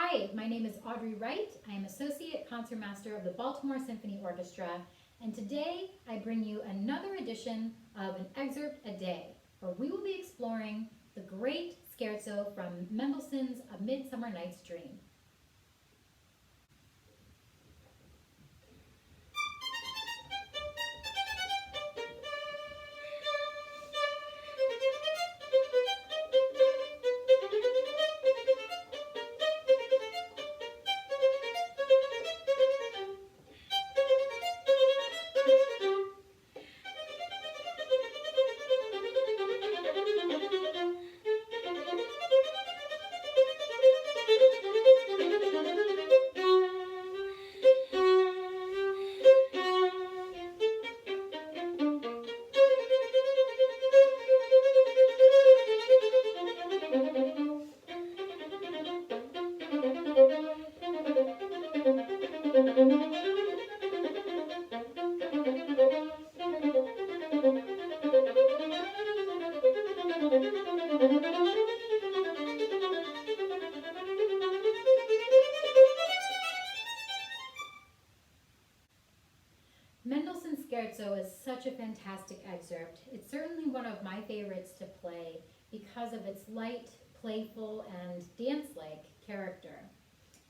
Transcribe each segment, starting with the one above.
Hi, my name is Audrey Wright. I am Associate Concertmaster of the Baltimore Symphony Orchestra, and today I bring you another edition of an Excerpt a Day, where we will be exploring the great Scherzo from Mendelssohn's A Midsummer Night's Dream. Mendelssohn Scherzo is such a fantastic excerpt. It's certainly one of my favorites to play because of its light, playful, and dance-like character.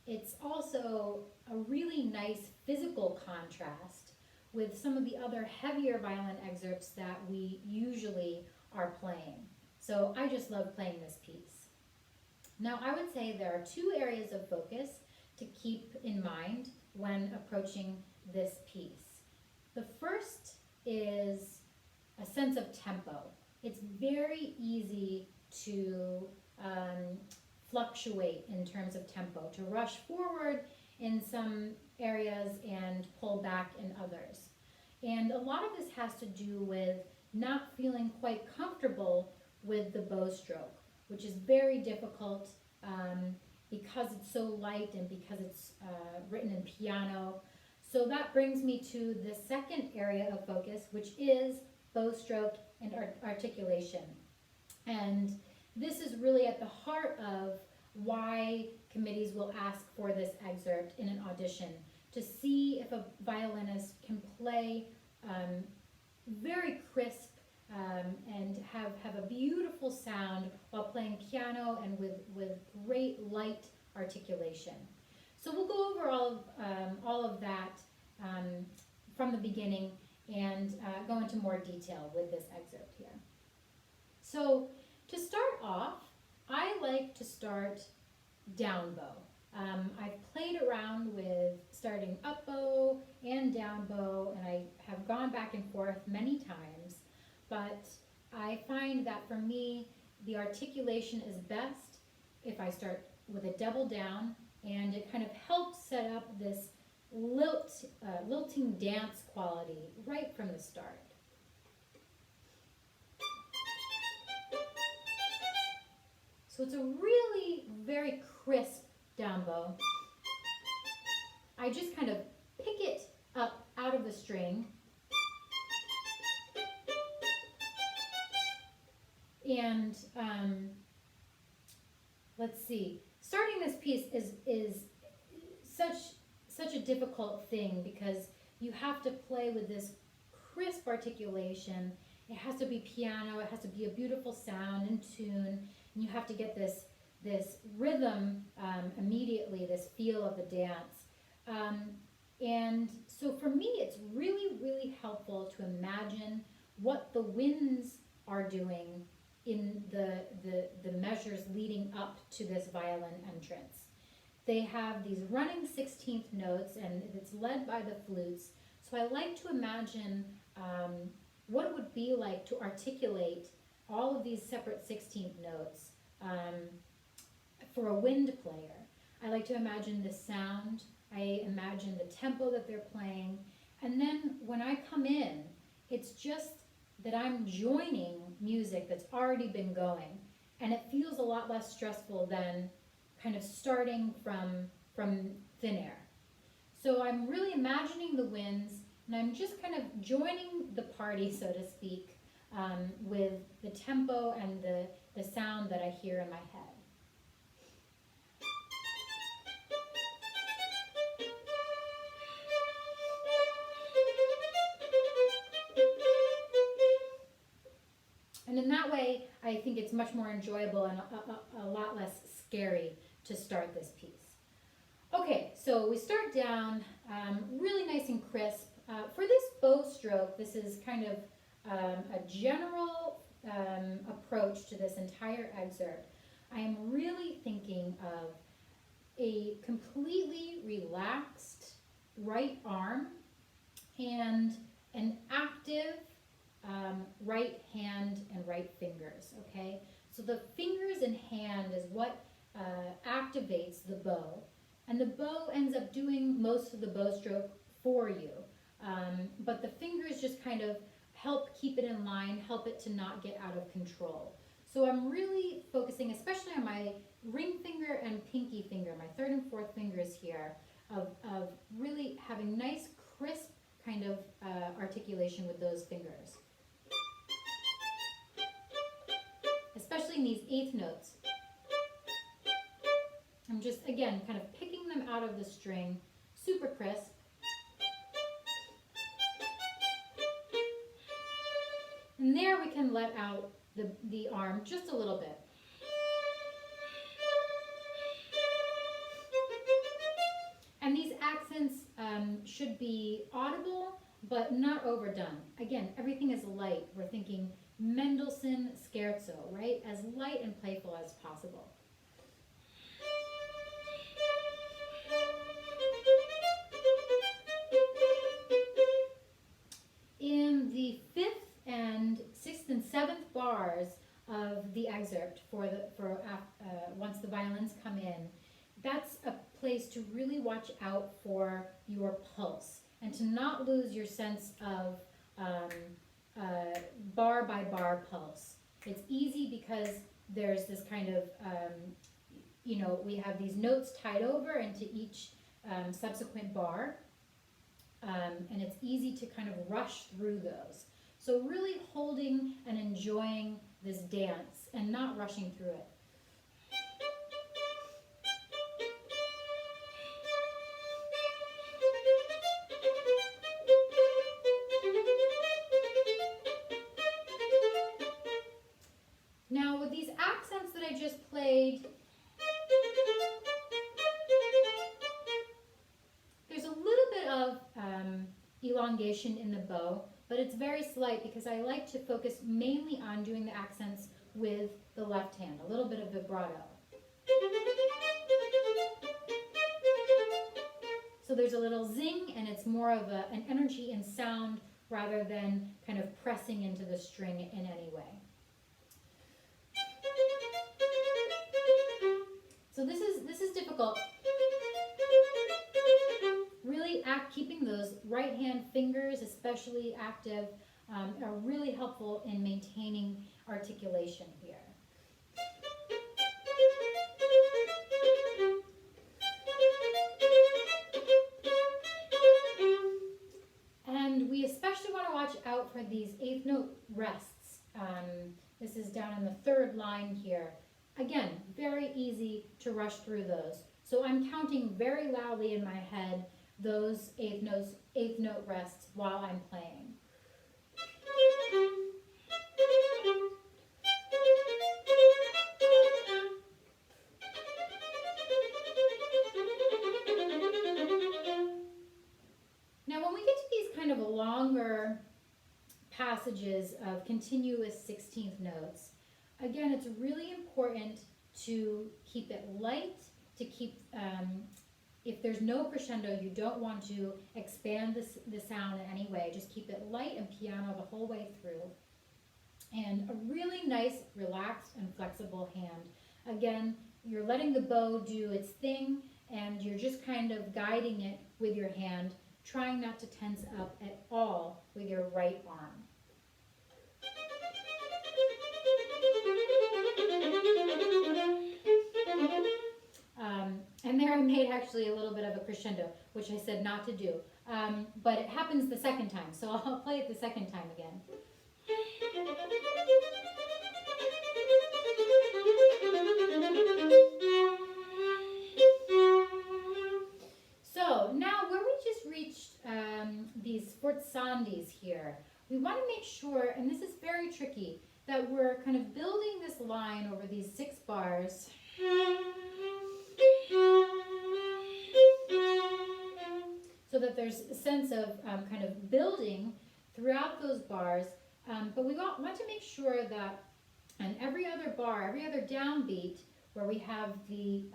It's also a really nice physical contrast with some of the other heavier violin excerpts that we usually are playing. So I just love playing this piece. Now I would say there are two areas of focus to keep in mind when approaching this piece. The first is a sense of tempo. It's very easy to fluctuate in terms of tempo, to rush forward in some areas and pull back in others. And a lot of this has to do with not feeling quite comfortable with the bow stroke, which is very difficult because it's so light and because it's written in piano. So that brings me to the second area of focus, which is bow stroke and articulation. And this is really at the heart of why committees will ask for this excerpt in an audition, to see if a violinist can play very crisp and have a beautiful sound while playing piano and with great light articulation. So we'll go over all of that from the beginning and go into more detail with this excerpt here. So to start off, I like to start down bow. I've played around with starting up bow and down bow, and I have gone back and forth many times, but I find that for me, the articulation is best if I start with a double down, and it kind of helps set up this lilting dance quality right from the start. So it's a really very crisp down bow. I just kind of pick it up out of the string and let's see. Starting this piece is such a difficult thing because you have to play with this crisp articulation. It has to be piano, it has to be a beautiful sound and tune, and you have to get this rhythm immediately, this feel of the dance. And so for me, it's really, really helpful to imagine what the winds are doing in the measures leading up to this violin entrance. They have these running 16th notes, and it's led by the flutes. So I like to imagine what it would be like to articulate all of these separate 16th notes for a wind player. I like to imagine the sound. I imagine the tempo that they're playing. And then when I come in, it's just that I'm joining music that's already been going. And it feels a lot less stressful than kind of starting from thin air. So I'm really imagining the winds, and I'm just kind of joining the party, so to speak, with the tempo and the sound that I hear in my head. think it's much more enjoyable and a lot less scary to start this piece. Okay, so we start down really nice and crisp. For this bow stroke, this is kind of a general approach to this entire excerpt. I am really thinking of a completely relaxed right arm and an active right hand and right fingers, okay? So the fingers and hand is what activates the bow, and the bow ends up doing most of the bow stroke for you, but the fingers just kind of help keep it in line, help it to not get out of control. So I'm really focusing, especially on my ring finger and pinky finger, my third and fourth fingers here, of really having nice, crisp kind of articulation with those fingers. Especially in these eighth notes. I'm just, again, kind of picking them out of the string, super crisp. And there we can let out the arm just a little bit. And these accents should be audible, but not overdone. Again, everything is light. We're thinking Mendelssohn Scherzo, right? As light and playful as possible. In the fifth and sixth and seventh bars of the excerpt once the violins come in, that's a place to really watch out for your pulse and to not lose your sense of bar by bar pulse. It's easy because there's this kind of, we have these notes tied over into each subsequent bar, and it's easy to kind of rush through those. So really holding and enjoying this dance and not rushing through it. Now with these accents that I just played, there's a little bit of elongation in the bow, but it's very slight because I like to focus mainly on doing the accents with the left hand, a little bit of vibrato. So there's a little zing, and it's more of an energy and sound rather than kind of pressing into the string in any way. So this is difficult. Really keeping those right hand fingers, especially active, are really helpful in maintaining articulation here. And we especially want to watch out for these eighth note rests. This is down in the third line here. Again, very easy to rush through those. So I'm counting very loudly in my head those eighth note rests while I'm playing. Now when we get to these kind of longer passages of continuous 16th notes, again, it's really important to keep it light, to keep, if there's no crescendo, you don't want to expand the sound in any way. Just keep it light and piano the whole way through. And a really nice, relaxed, and flexible hand. Again, you're letting the bow do its thing, and you're just kind of guiding it with your hand, trying not to tense up at all with your right arm. And there I made actually a little bit of a crescendo, which I said not to do. But it happens the second time, so I'll play it the second time again. So now where we just reached these sforzandes here, we want to make sure, and this is very tricky, that we're kind of building this line over these 6 bars. So that there's a sense of kind of building throughout those bars, but we want to make sure that on every other bar, every other downbeat, where we have the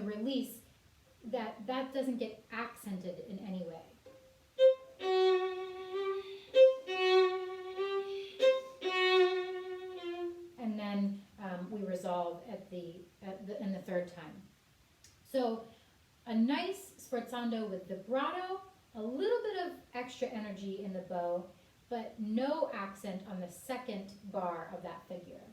release, that doesn't get accented in any way. And then we resolve in the third time. So a nice sforzando with vibrato, a little bit of extra energy in the bow, but no accent on the second bar of that figure.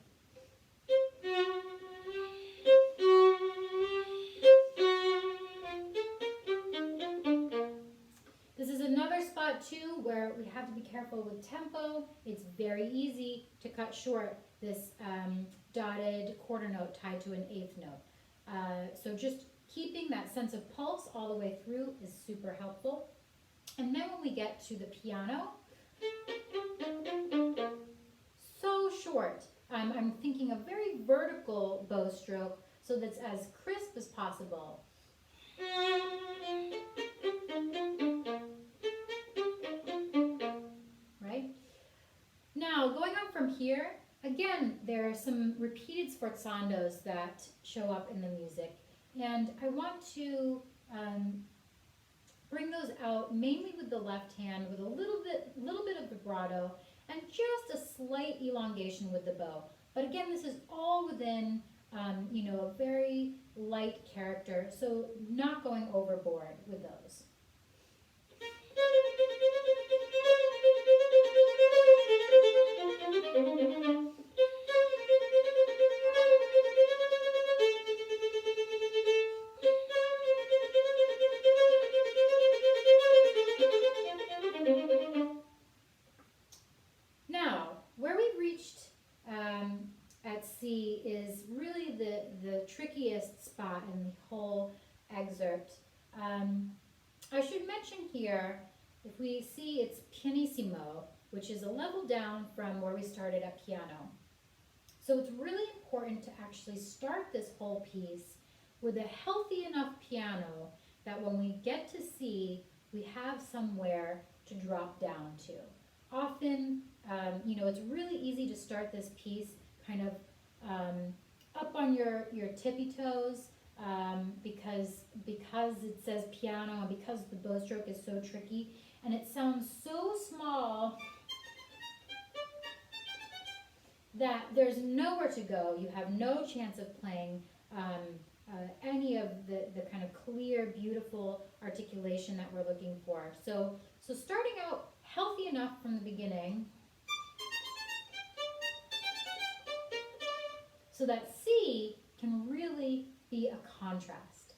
This is another spot too where we have to be careful with tempo. It's very easy to cut short this dotted quarter note tied to an eighth note. So just keeping that sense of pulse all the way through is super helpful. And then when we get to the piano, so short. I'm thinking a very vertical bow stroke so that's as crisp as possible. Right? Now, going on from here, again, there are some repeated sforzandos that show up in the music, and I want to bring those out mainly with the left hand with a little bit of vibrato and just a slight elongation with the bow. But again, this is all within a very light character, so not going overboard with those. Now, where we've reached at C is really the trickiest spot in the whole excerpt. I should mention here, if we see it's pianissimo, which is a level down from where we started at piano. So it's really important to actually start this whole piece with a healthy enough piano that when we get to C, we have somewhere to drop down to. Often, it's really easy to start this piece kind of up on your tippy toes because it says piano and because the bow stroke is so tricky and it sounds so small that there's nowhere to go. You have no chance of playing any of the kind of clear, beautiful articulation that we're looking for. So starting out healthy enough from the beginning so that C can really be a contrast.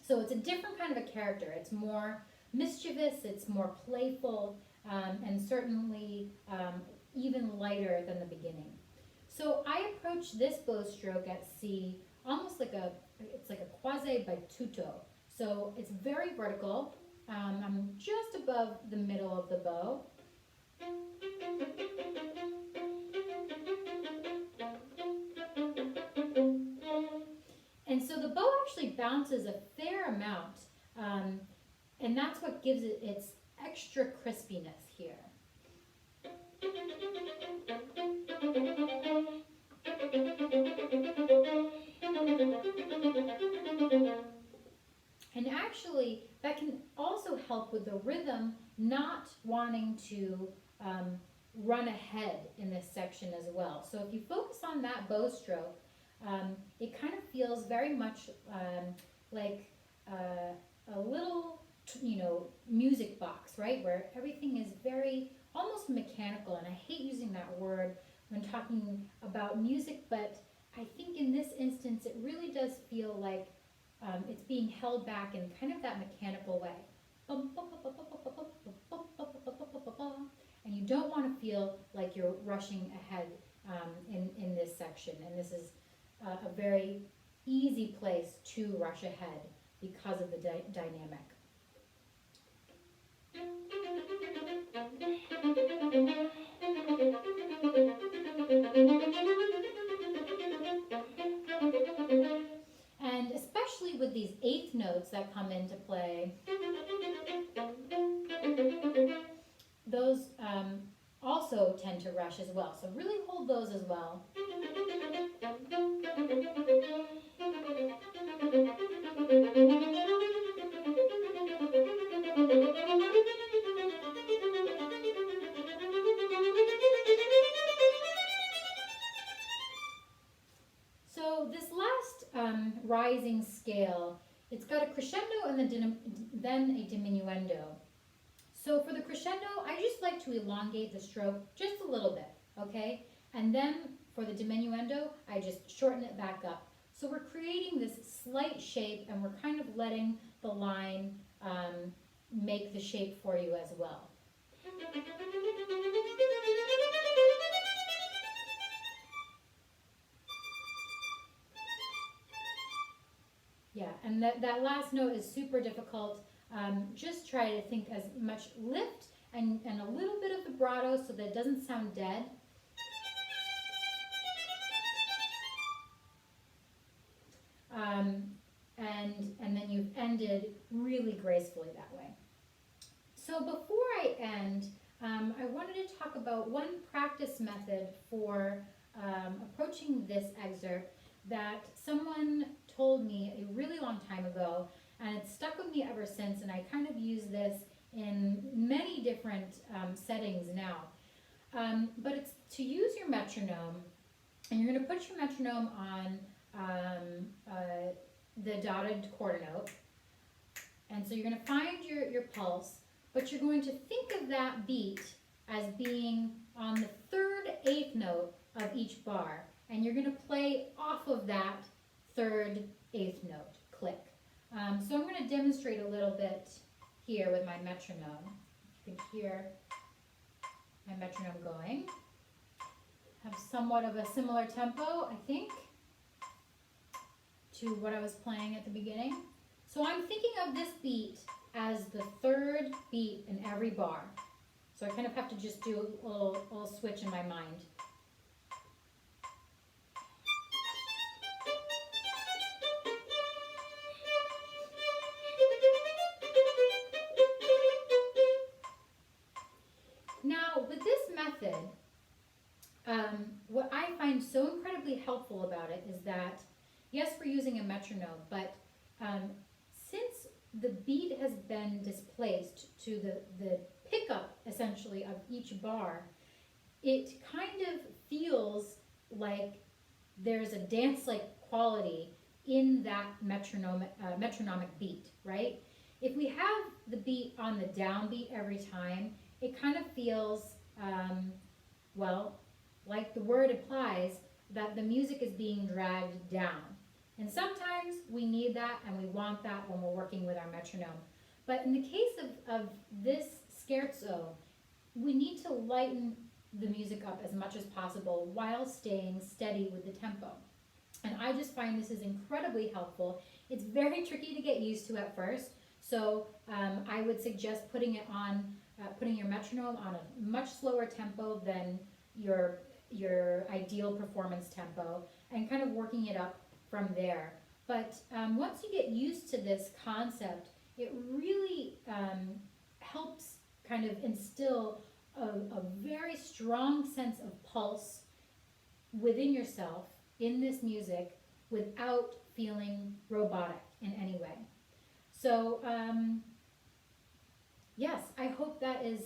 So it's a different kind of a character. It's more mischievous, it's more playful, and certainly even lighter than the beginning. So I approach this bow stroke at C almost like it's like a quasi battuto. So it's very vertical. I'm just above the middle of the bow. And so the bow actually bounces a fair amount, and that's what gives it its extra crispiness here. And actually, that can also help with the rhythm, not wanting to run ahead in this section as well. So if you focus on that bow stroke, it kind of feels very much like a little, music box, right? Where everything is very, almost mechanical. And I hate using that word when talking about music, but I think in this instance, it really does feel like it's being held back in kind of that mechanical way. And you don't want to feel like you're rushing ahead in this section. And this is a very easy place to rush ahead because of the dynamic. And especially with these eighth notes that come into play, those also tend to rush as well. So really hold those as well. So this last rising scale, it's got a crescendo and then a diminuendo. So for the crescendo, I just like to elongate the stroke just a little bit, okay? And then for the diminuendo, I just shorten it back up. So we're creating this slight shape, and we're kind of letting the line make the shape for you as well. Yeah, and that last note is super difficult. Just try to think as much lift and a little bit of vibrato so that it doesn't sound dead. And then you've ended really gracefully that way. So before I end, I wanted to talk about one practice method for approaching this excerpt that someone told me a really long time ago, and it's stuck with me ever since, and I kind of use this in many different settings now. But it's to use your metronome, and you're going to put your metronome on the dotted quarter note, and so you're going to find your pulse, but you're going to think of that beat as being on the third eighth note of each bar, and you're going to play off of that third eighth note click. So I'm going to demonstrate a little bit here with my metronome. You can hear my metronome going. Have somewhat of a similar tempo, I think, to what I was playing at the beginning. So I'm thinking of this beat as the third beat in every bar. So I kind of have to just do a little switch in my mind. Now, with this method, what I find so incredibly helpful about it is that, yes, we're using a metronome, but since the beat has been displaced to the pickup, essentially, of each bar, it kind of feels like there's a dance-like quality in that metronomic beat, right? If we have the beat on the downbeat every time, it kind of feels, well, like the word implies, that the music is being dragged down. And sometimes we need that and we want that when we're working with our metronome. But in the case of this scherzo, we need to lighten the music up as much as possible while staying steady with the tempo. And I just find this is incredibly helpful. It's very tricky to get used to at first, so I would suggest putting your metronome on a much slower tempo than your ideal performance tempo, and kind of working it up from there. But once you get used to this concept, it really helps kind of instill a very strong sense of pulse within yourself in this music without feeling robotic in any way. So yes, I hope that is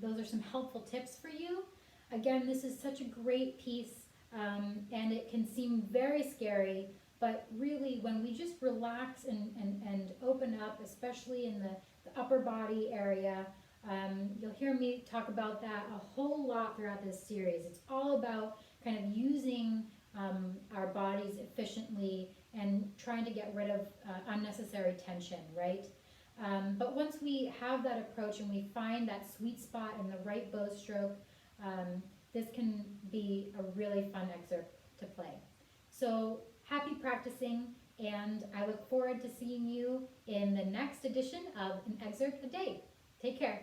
those are some helpful tips for you. Again, this is such a great piece, and it can seem very scary, but really when we just relax and open up, especially in the upper body area, you'll hear me talk about that a whole lot throughout this series. It's all about kind of using our bodies efficiently and trying to get rid of unnecessary tension, right? But once we have that approach and we find that sweet spot and the right bow stroke, this can be a really fun excerpt to play. So Happy practicing, and I look forward to seeing you in the next edition of An Excerpt a Day. Take care.